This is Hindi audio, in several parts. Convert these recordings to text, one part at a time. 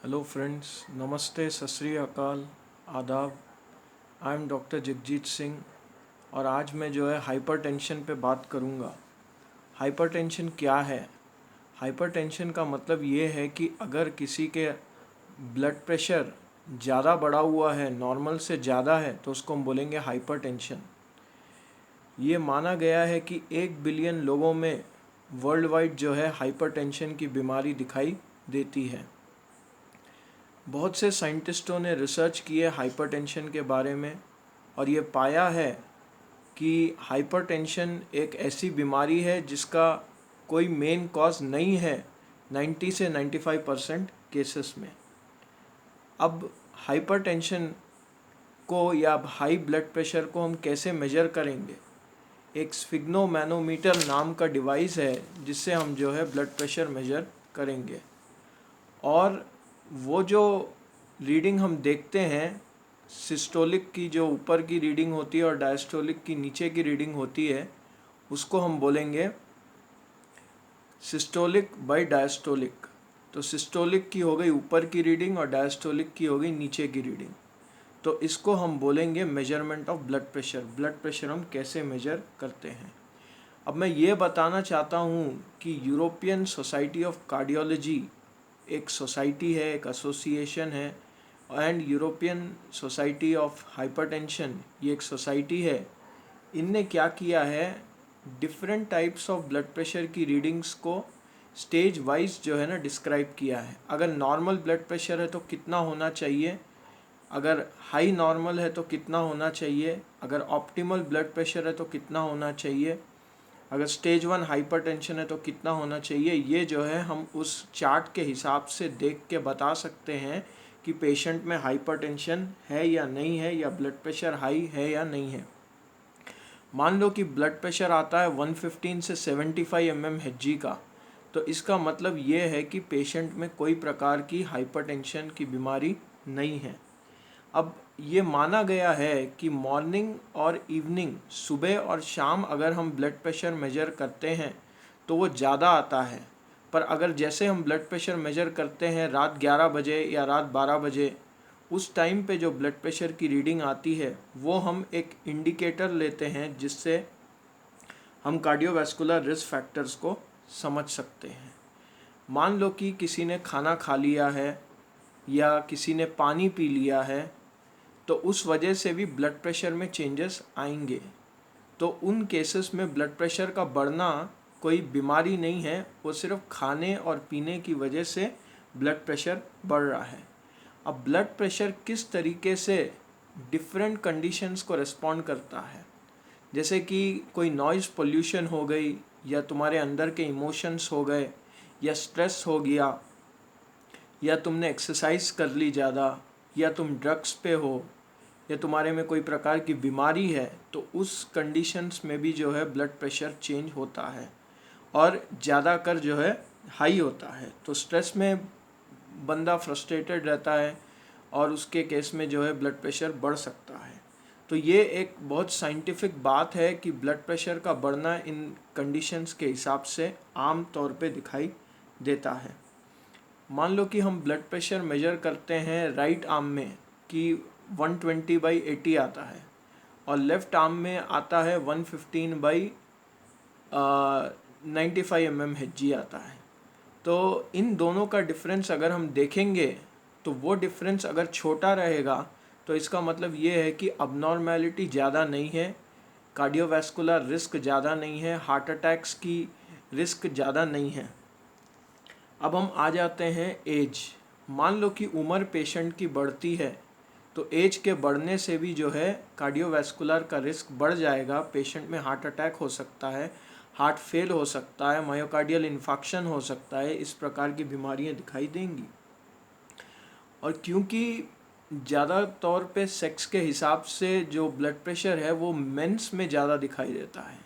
हेलो फ्रेंड्स, नमस्ते, सत श्री अकाल, आदाब। I am doctor Jagjit Singh और आज मैं हाइपरटेंशन पे बात करूँगा। हाइपरटेंशन क्या है? हाइपरटेंशन का मतलब ये है कि अगर किसी के ब्लड प्रेशर ज़्यादा बढ़ा हुआ है, नॉर्मल से ज़्यादा है, तो उसको हम बोलेंगे हाइपरटेंशन। ये माना गया है कि 1 बिलियन लोगों में वर्ल्ड वाइड हाइपरटेंशन की बीमारी दिखाई देती है। बहुत से साइंटिस्टों ने रिसर्च की है हाइपरटेंशन के बारे में और ये पाया है कि हाइपरटेंशन एक ऐसी बीमारी है जिसका कोई मेन कॉज नहीं है 90 से 95% केसेस में। अब हाइपरटेंशन को या हाई ब्लड प्रेशर को हम कैसे मेजर करेंगे? एक स्फिग्नोमैनोमीटर नाम का डिवाइस है जिससे हम ब्लड प्रेशर मेजर करेंगे। और वो जो रीडिंग हम देखते हैं, सिस्टोलिक की जो ऊपर की रीडिंग होती है और डायस्टोलिक की नीचे की रीडिंग होती है, उसको हम बोलेंगे सिस्टोलिक बाय डायस्टोलिक। तो सिस्टोलिक की हो गई ऊपर की रीडिंग और डायस्टोलिक की हो गई नीचे की रीडिंग। तो इसको हम बोलेंगे measurement of blood pressure. Blood pressure हम कैसे मेजर करते हैं? अब मैं ये बताना चाहता हूँ कि यूरोपियन सोसाइटी ऑफ कार्डियोलॉजी एक सोसाइटी है, एक एसोसिएशन है, and European society of hypertension ये एक सोसाइटी है। इनने क्या किया है, different types of blood pressure की रीडिंग्स को स्टेज वाइज डिस्क्राइब किया है। अगर नॉर्मल ब्लड प्रेशर है तो कितना होना चाहिए, अगर हाई नॉर्मल है तो कितना होना चाहिए, अगर ऑप्टिमल ब्लड प्रेशर है तो कितना होना चाहिए, अगर स्टेज 1 हाइपरटेंशन है तो कितना होना चाहिए। ये हम उस चार्ट के हिसाब से देख के बता सकते हैं कि पेशेंट में हाइपरटेंशन है या नहीं है, या ब्लड प्रेशर हाई है या नहीं है। मान लो कि ब्लड प्रेशर आता है 115 से 75 mmHg का, तो इसका मतलब ये है कि पेशेंट में कोई प्रकार की हाइपरटेंशन की बीमारी नहीं है। अब ये माना गया है कि मॉर्निंग और इवनिंग, सुबह और शाम अगर हम ब्लड प्रेशर मेजर करते हैं तो वो ज़्यादा आता है। पर अगर जैसे हम ब्लड प्रेशर मेजर करते हैं रात 11 बजे या रात 12 बजे, उस टाइम पे जो ब्लड प्रेशर की रीडिंग आती है वो हम एक इंडिकेटर लेते हैं जिससे हम कार्डियोवैस्कुलर रिस्क फैक्टर्स को समझ सकते हैं। मान लो कि किसी ने खाना खा लिया है या किसी ने पानी पी लिया है, तो उस वजह से भी ब्लड प्रेशर में चेंजेस आएंगे। तो उन केसेस में ब्लड प्रेशर का बढ़ना कोई बीमारी नहीं है, वो सिर्फ खाने और पीने की वजह से ब्लड प्रेशर बढ़ रहा है। अब ब्लड प्रेशर किस तरीके से डिफरेंट कंडीशंस को रिस्पॉन्ड करता है, जैसे कि कोई नॉइज़ पोल्यूशन हो गई, या तुम्हारे अंदर के इमोशंस हो गए, या स्ट्रेस हो गया, या तुमने एक्सरसाइज कर ली ज़्यादा, या तुम ड्रग्स पे हो, या तुम्हारे में कोई प्रकार की बीमारी है, तो उस कंडीशंस में भी ब्लड प्रेशर चेंज होता है और ज़्यादा कर हाई होता है। तो स्ट्रेस में बंदा फ्रस्ट्रेटेड रहता है और उसके केस में ब्लड प्रेशर बढ़ सकता है। तो ये एक बहुत साइंटिफिक बात है कि ब्लड प्रेशर का बढ़ना इन कंडीशंस के हिसाब से आम तौर पे दिखाई देता है। मान लो कि हम ब्लड प्रेशर मेजर करते हैं राइट आर्म में कि 120/80 आता है, और लेफ़्ट आर्म में आता है 115/95 mmHg आता है। तो इन दोनों का डिफरेंस अगर हम देखेंगे तो वो डिफरेंस अगर छोटा रहेगा तो इसका मतलब ये है कि अबनॉर्मेलिटी ज़्यादा नहीं है, कार्डियोवैस्कुलर रिस्क ज़्यादा नहीं है, हार्ट अटैक्स की रिस्क ज़्यादा नहीं है। अब हम आ जाते हैं एज। मान लो कि उम्र पेशेंट की बढ़ती है, तो एज के बढ़ने से भी कार्डियोवैस्कुलर का रिस्क बढ़ जाएगा। पेशेंट में हार्ट अटैक हो सकता है, हार्ट फेल हो सकता है, मायोकार्डियल इन्फाक्शन हो सकता है, इस प्रकार की बीमारियां दिखाई देंगी। और क्योंकि ज़्यादा तौर पे सेक्स के हिसाब से जो ब्लड प्रेशर है वो मेंस में ज़्यादा दिखाई देता है,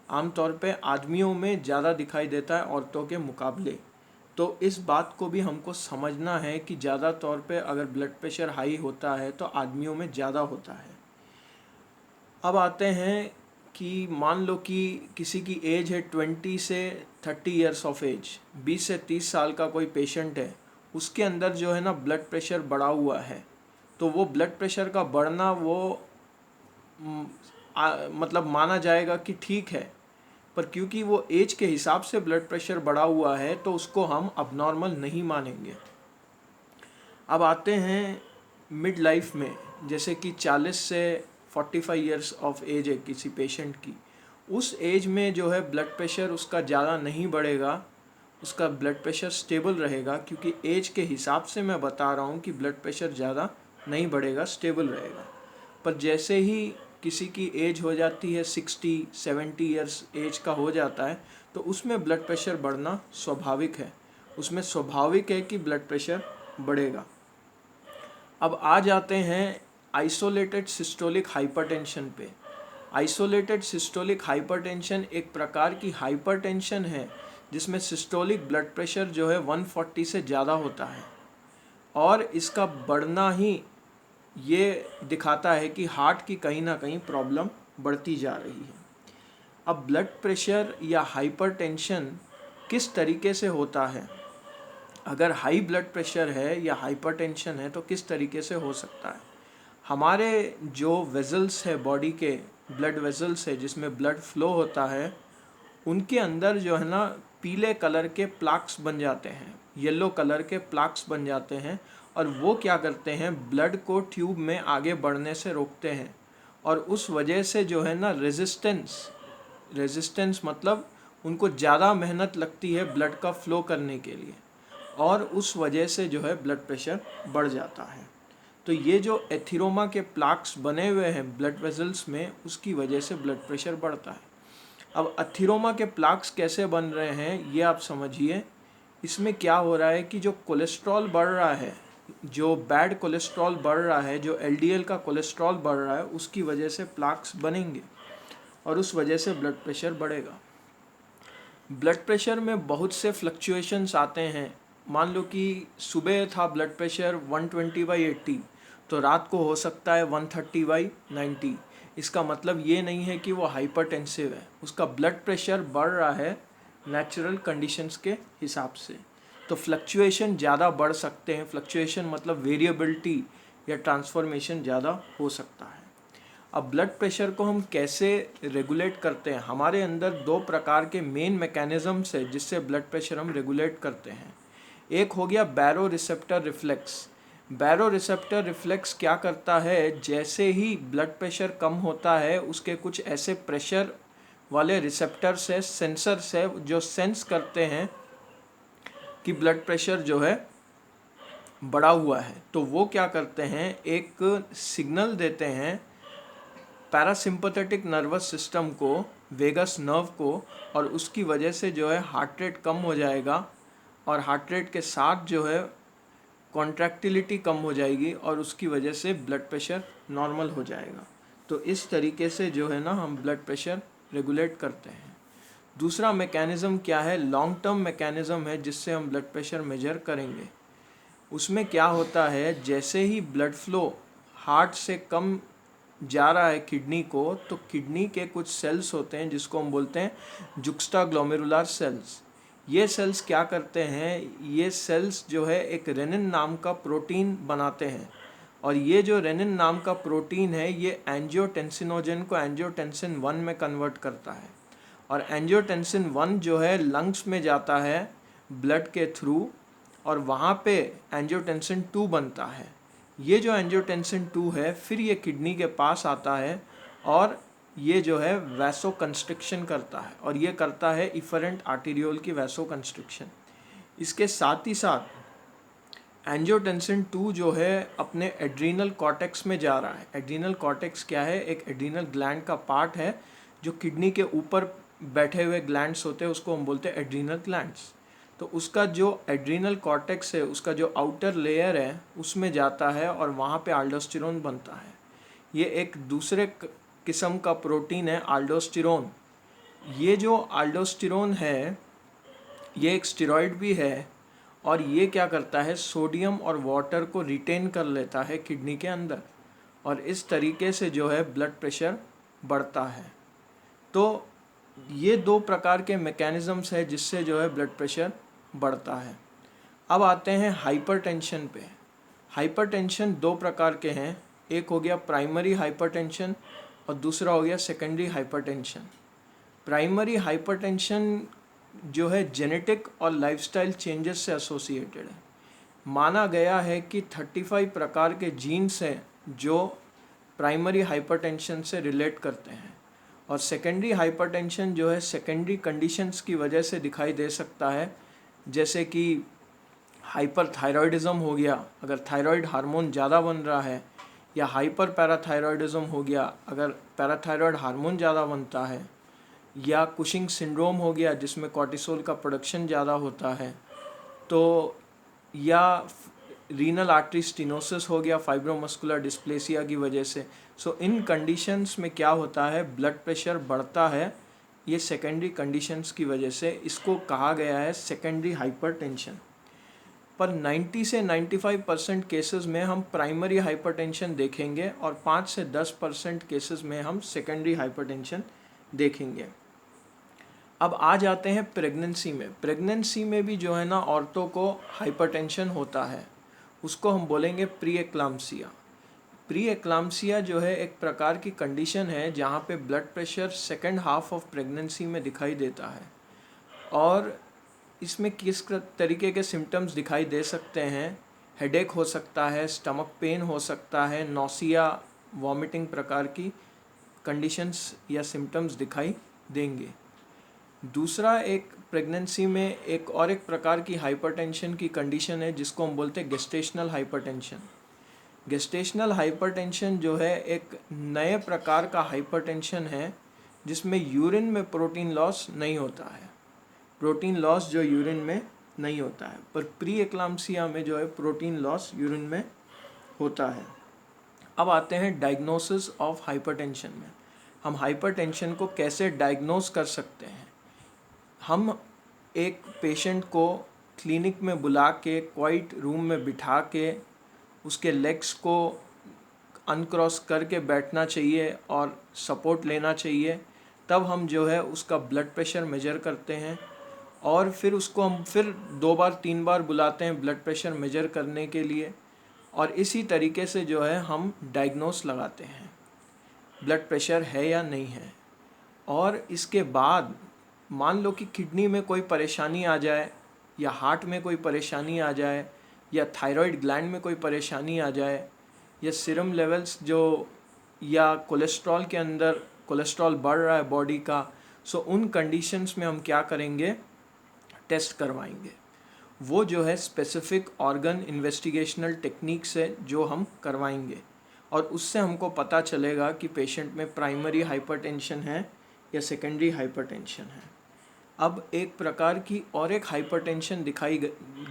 आमतौर पे आदमियों में ज़्यादा दिखाई देता है औरतों के मुकाबले। तो इस बात को भी हमको समझना है कि ज़्यादा तौर पे अगर ब्लड प्रेशर हाई होता है तो आदमियों में ज़्यादा होता है। अब आते हैं कि मान लो कि किसी की एज है 20 से 30 ईयर्स ऑफ एज, 20 से 30 साल का कोई पेशेंट है, उसके अंदर जो है ना ब्लड प्रेशर बढ़ा हुआ है, तो वो ब्लड प्रेशर का बढ़ना वो मतलब माना जाएगा कि ठीक है, पर क्योंकि वो एज के हिसाब से ब्लड प्रेशर बढ़ा हुआ है तो उसको हम अबनॉर्मल नहीं मानेंगे। अब आते हैं मिड लाइफ में, जैसे कि 40 से 45 ईयर्स ऑफ एज है किसी पेशेंट की, उस एज में जो है ब्लड प्रेशर उसका ज़्यादा नहीं बढ़ेगा, उसका ब्लड प्रेशर स्टेबल रहेगा, क्योंकि एज के हिसाब से मैं बता रहा हूँ कि ब्लड प्रेशर ज़्यादा नहीं बढ़ेगा, स्टेबल रहेगा। पर जैसे ही किसी की एज हो जाती है 60-70 ईयर्स एज का हो जाता है, तो उसमें ब्लड प्रेशर बढ़ना स्वाभाविक है, उसमें स्वाभाविक है कि ब्लड प्रेशर बढ़ेगा। अब आ जाते हैं आइसोलेटेड सिस्टोलिक हाइपरटेंशन पे। आइसोलेटेड सिस्टोलिक हाइपरटेंशन एक प्रकार की हाइपरटेंशन है जिसमें सिस्टोलिक ब्लड प्रेशर जो है 140 से ज़्यादा होता है, और इसका बढ़ना ही ये दिखाता है कि हार्ट की कहीं ना कहीं प्रॉब्लम बढ़ती जा रही है। अब ब्लड प्रेशर या हाइपरटेंशन किस तरीके से होता है, अगर हाई ब्लड प्रेशर है या हाइपरटेंशन है तो किस तरीके से हो सकता है। हमारे जो वेजल्स है बॉडी के, ब्लड वेजल्स है जिसमें ब्लड फ्लो होता है, उनके अंदर जो है ना पीले कलर के प्लाक्स बन जाते हैं, येलो कलर के प्लाक्स बन जाते हैं, और वो क्या करते हैं, ब्लड को ट्यूब में आगे बढ़ने से रोकते हैं, और उस वजह से जो है ना रेजिस्टेंस मतलब उनको ज़्यादा मेहनत लगती है ब्लड का फ्लो करने के लिए, और उस वजह से जो है ब्लड प्रेशर बढ़ जाता है। तो ये जो एथीरोमा के प्लाक्स बने हुए हैं ब्लड वेजल्स में, उसकी वजह से ब्लड प्रेशर बढ़ता है। अब एथीरोमा के प्लाक्स कैसे बन रहे हैं ये आप समझिए। इसमें क्या हो रहा है कि जो कोलेस्ट्रॉल बढ़ रहा है, जो बैड कोलेस्ट्रॉल बढ़ रहा है, जो एलडीएल का कोलेस्ट्रॉल बढ़ रहा है, उसकी वजह से प्लाक्स बनेंगे और उस वजह से ब्लड प्रेशर बढ़ेगा। ब्लड प्रेशर में बहुत से फ्लक्चुएशंस आते हैं। मान लो कि सुबह था ब्लड प्रेशर 120/80, तो रात को हो सकता है 130/90। इसका मतलब ये नहीं है कि वो हाइपरटेंसिव है, उसका ब्लड प्रेशर बढ़ रहा है नेचुरल कंडीशंस के हिसाब से। तो फ्लक्चुएशन ज़्यादा बढ़ सकते हैं, फ्लक्चुएशन मतलब वेरिएबिलिटी या ट्रांसफॉर्मेशन ज़्यादा हो सकता है। अब ब्लड प्रेशर को हम कैसे रेगुलेट करते हैं, हमारे अंदर दो प्रकार के मेन मैकेनिज़म्स है जिससे ब्लड प्रेशर हम रेगुलेट करते हैं। एक हो गया बैरो रिसेप्टर रिफ्लेक्स। बैरो रिसेप्टर रिफ्लेक्स क्या करता है, जैसे ही ब्लड प्रेशर कम होता है उसके कुछ ऐसे प्रेशर वाले रिसेप्टर्स है, सेंसर्स है, जो सेंस करते हैं कि ब्लड प्रेशर जो है बढ़ा हुआ है। तो वो क्या करते हैं, एक सिग्नल देते हैं पैरासिम्पथेटिक नर्वस सिस्टम को, वेगस नर्व को, और उसकी वजह से जो है हार्ट रेट कम हो जाएगा, और हार्ट रेट के साथ जो है कॉन्ट्रैक्टिलिटी कम हो जाएगी, और उसकी वजह से ब्लड प्रेशर नॉर्मल हो जाएगा। तो इस तरीके से जो है ना हम ब्लड प्रेशर रेगुलेट करते हैं। दूसरा मैकेनिज़्म क्या है, लॉन्ग टर्म मैकेनिज़्म है जिससे हम ब्लड प्रेशर मेजर करेंगे। उसमें क्या होता है, जैसे ही ब्लड फ्लो हार्ट से कम जा रहा है किडनी को, तो किडनी के कुछ सेल्स होते हैं जिसको हम बोलते हैं जुक्स्टाग्लोमेरुलर सेल्स। ये सेल्स क्या करते हैं, ये सेल्स जो है एक रेनिन नाम का प्रोटीन बनाते हैं, और ये जो रेनिन नाम का प्रोटीन है ये एंजियोटेंसिनोजन को एंजियोटेंसिन 1 में कन्वर्ट करता है, और एंजियोटेंसिन 1 जो है लंग्स में जाता है ब्लड के थ्रू, और वहाँ पे एंजियोटेंसिन 2 बनता है। ये जो एंजियोटेंसिन 2 है फिर ये किडनी के पास आता है, और ये जो है वैसो कंस्ट्रिक्शन करता है, और ये करता है इफरेंट आर्टीरियोल की वैसो कंस्ट्रिक्शन। इसके साथ ही साथ एंजियोटेंसिन 2 जो है अपने एड्रीनल कॉर्टेक्स में जा रहा है। एड्रीनल कॉर्टेक्स क्या है, एक एड्रीनल ग्लैंड का पार्ट है जो किडनी के ऊपर बैठे हुए ग्लैंड्स होते हैं, उसको हम बोलते हैं एड्रीनल ग्लैंड्स। तो उसका जो एड्रीनल कॉर्टेक्स है, उसका जो आउटर लेयर है उसमें जाता है, और वहाँ पे आल्डोस्टेरोन बनता है। ये एक दूसरे किस्म का प्रोटीन है आल्डोस्टेरोन। ये जो आल्डोस्टेरोन है ये एक स्टेरॉइड भी है, और ये क्या करता है, सोडियम और वाटर को रिटेन कर लेता है किडनी के अंदर, और इस तरीके से जो है ब्लड प्रेशर बढ़ता है। तो ये दो प्रकार के मैकेनिज़म्स है जिससे जो है ब्लड प्रेशर बढ़ता है। अब आते हैं हाइपरटेंशन पे। हाइपरटेंशन दो प्रकार के हैं, एक हो गया प्राइमरी हाइपरटेंशन और दूसरा हो गया सेकेंडरी हाइपरटेंशन। प्राइमरी हाइपरटेंशन जो है जेनेटिक और लाइफस्टाइल चेंजेस से एसोसिएटेड है। माना गया है कि 35 प्रकार के जीन्स हैं जो प्राइमरी हाइपरटेंशन से रिलेट करते हैं, और सेकेंडरी हाइपरटेंशन जो है सेकेंडरी कंडीशंस की वजह से दिखाई दे सकता है, जैसे कि हाइपरथायरॉयडिज्म हो गया अगर थायराइड हार्मोन ज़्यादा बन रहा है, या हाइपर पैराथायरॉयडिज्म हो गया अगर पैराथायरॉयड हार्मोन ज़्यादा बनता है, या कुशिंग सिंड्रोम हो गया जिसमें कॉर्टिसोल का प्रोडक्शन ज़्यादा होता है, तो या रीनल आर्टरी स्टेनोसिस हो गया फाइब्रोमस्कुलर डिस्प्लेसिया की वजह से। सो इन कंडीशंस में क्या होता है, ब्लड प्रेशर बढ़ता है, ये सेकेंडरी कंडीशंस की वजह से। इसको कहा गया है सेकेंडरी हाइपरटेंशन। पर 90 से 95% केसेस में हम प्राइमरी हाइपरटेंशन देखेंगे और 5 से 10% केसेस में हम सेकेंडरी हाइपरटेंशन देखेंगे। अब आ जाते हैं प्रेगनेंसी में। प्रेगनेंसी में भी जो है ना औरतों को हाइपरटेंशन होता है, उसको हम बोलेंगे प्री एक्लाम्सिया। प्री एक्लाम्सिया जो है एक प्रकार की कंडीशन है जहाँ पे blood pressure second half of pregnancy में दिखाई देता है, और इसमें किस तरीके के सिम्टम्स दिखाई दे सकते हैं। हेडेक हो सकता है, स्टमक पेन हो सकता है, नौसिया, वॉमिटिंग प्रकार की कंडीशंस या सिम्टम्स दिखाई देंगे। दूसरा एक प्रेगनेंसी में एक प्रकार की हाइपरटेंशन की कंडीशन है जिसको हम बोलते हैं गेस्टेशनल हाइपरटेंशन। गेस्टेशनल हाइपरटेंशन जो है एक नए प्रकार का हाइपरटेंशन है जिसमें यूरिन में प्रोटीन लॉस नहीं होता है, प्रोटीन लॉस जो यूरिन में नहीं होता है, पर प्री एक्लाम्सिया में जो है प्रोटीन लॉस यूरिन में होता है। अब आते हैं डायग्नोसिस ऑफ हाइपरटेंशन में। हम हाइपरटेंशन को कैसे डायग्नोस कर सकते हैं। हम एक पेशेंट को क्लिनिक में बुला के क्वाइट रूम में बिठा के उसके लेग्स को अनक्रॉस करके बैठना चाहिए और सपोर्ट लेना चाहिए, तब हम जो है उसका ब्लड प्रेशर मेजर करते हैं, और फिर उसको हम फिर 2 बार 3 बार बुलाते हैं ब्लड प्रेशर मेजर करने के लिए, और इसी तरीके से जो है हम डायग्नोस लगाते हैं ब्लड प्रेशर है या नहीं है। और इसके बाद मान लो कि किडनी में कोई परेशानी आ जाए, या हार्ट में कोई परेशानी आ जाए, या थायराइड ग्लैंड में कोई परेशानी आ जाए, या सीरम लेवल्स जो या कोलेस्ट्रॉल के अंदर कोलेस्ट्रॉल बढ़ रहा है बॉडी का, सो उन कंडीशंस में हम क्या करेंगे, टेस्ट करवाएंगे। वो जो है स्पेसिफिक ऑर्गन इन्वेस्टिगेशनल टेक्निक से जो हम करवाएंगे, और उससे हमको पता चलेगा कि पेशेंट में प्राइमरी हाइपरटेंशन है या सेकेंडरी हाइपरटेंशन है। अब एक प्रकार की और एक हाइपरटेंशन दिखाई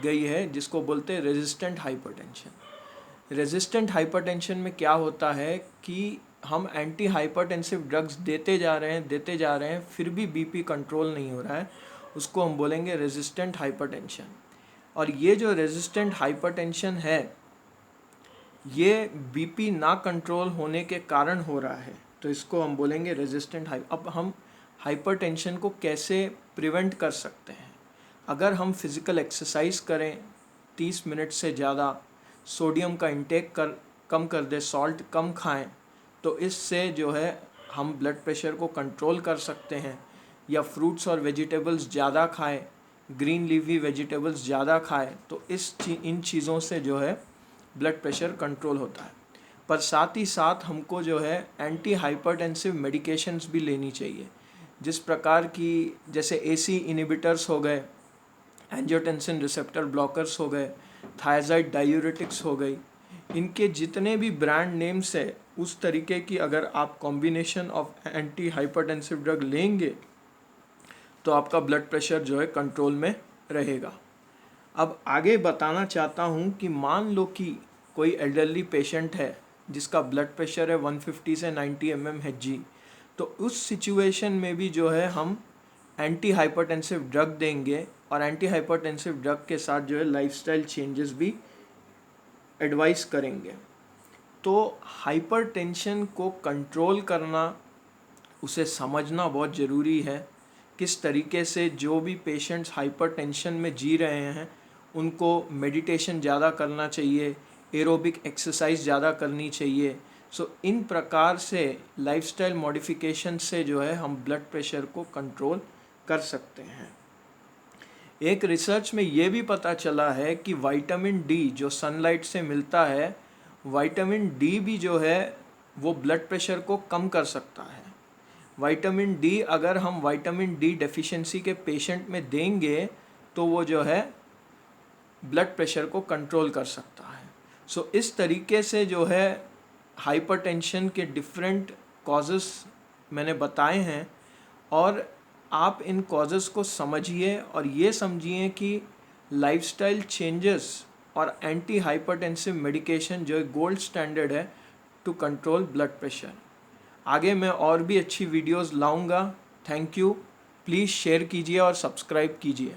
गई है जिसको बोलते हैं रेजिस्टेंट हाइपरटेंशन। रेजिस्टेंट हाइपरटेंशन में क्या होता है कि हम एंटी हाइपरटेंसिव ड्रग्स देते जा रहे हैं फिर भी बीपी कंट्रोल नहीं हो रहा है, उसको हम बोलेंगे रेजिस्टेंट हाइपरटेंशन। और ये जो रेजिस्टेंट हाइपरटेंशन है ये बीपी ना कंट्रोल होने के कारण हो रहा है, तो इसको हम बोलेंगे रेजिस्टेंट अब हम हाइपरटेंशन को कैसे प्रिवेंट कर सकते हैं। अगर हम फिज़िकल एक्सरसाइज करें 30 मिनट से ज़्यादा, सोडियम का इंटेक कम कर दें, सॉल्ट कम खाएं, तो इससे जो है हम ब्लड प्रेशर को कंट्रोल कर सकते हैं। या फ्रूट्स और वेजिटेबल्स ज़्यादा खाएं, ग्रीन लीफी वेजिटेबल्स ज़्यादा खाएं, तो इन चीज़ों से जो है ब्लड प्रेशर कंट्रोल होता है। पर साथ ही साथ हमको जो है एंटी हाइपरटेंसिव मेडिकेशंस भी लेनी चाहिए, जिस प्रकार की जैसे एसी इनहिबिटर्स हो गए, एंजियोटेंसिन रिसेप्टर ब्लॉकर्स हो गए, थायराइड डायूरेटिक्स हो गई, इनके जितने भी ब्रांड नेम्स है उस तरीके की अगर आप combination of anti hypertensive drug लेंगे तो आपका ब्लड प्रेशर जो है कंट्रोल में रहेगा। अब आगे बताना चाहता हूँ कि मान लो कि कोई एल्डरली पेशेंट है जिसका ब्लड प्रेशर है 150 से 90 mmHg, तो उस सिचुएशन में भी जो है हम एंटी हाइपरटेंसिव ड्रग देंगे, और एंटी हाइपरटेंसिव ड्रग के साथ जो है लाइफस्टाइल चेंजेस भी एडवाइस करेंगे। तो हाइपरटेंशन को कंट्रोल करना, उसे समझना बहुत ज़रूरी है। किस तरीके से जो भी पेशेंट्स हाइपरटेंशन में जी रहे हैं उनको मेडिटेशन ज़्यादा करना चाहिए, एरोबिक एक्सरसाइज ज़्यादा करनी चाहिए। सो इन प्रकार से लाइफस्टाइल मॉडिफिकेशन से जो है हम ब्लड प्रेशर को कंट्रोल कर सकते हैं। एक रिसर्च में ये भी पता चला है कि विटामिन डी जो सनलाइट से मिलता है, विटामिन डी भी जो है वो ब्लड प्रेशर को कम कर सकता है। विटामिन डी अगर हम विटामिन डी डेफिशिएंसी के पेशेंट में देंगे तो वो जो है ब्लड प्रेशर को कंट्रोल कर सकता है। सो इस तरीके से जो है हाइपरटेंशन के डिफरेंट कॉजेस मैंने बताए हैं, और आप इन कॉजेस को समझिए और ये समझिए कि लाइफस्टाइल चेंजेस और एंटी हाइपरटेंसिव मेडिकेशन जो गोल्ड स्टैंडर्ड है टू कंट्रोल ब्लड प्रेशर। आगे मैं और भी अच्छी वीडियोस लाऊंगा। Thank you. प्लीज़ शेयर कीजिए और सब्सक्राइब कीजिए।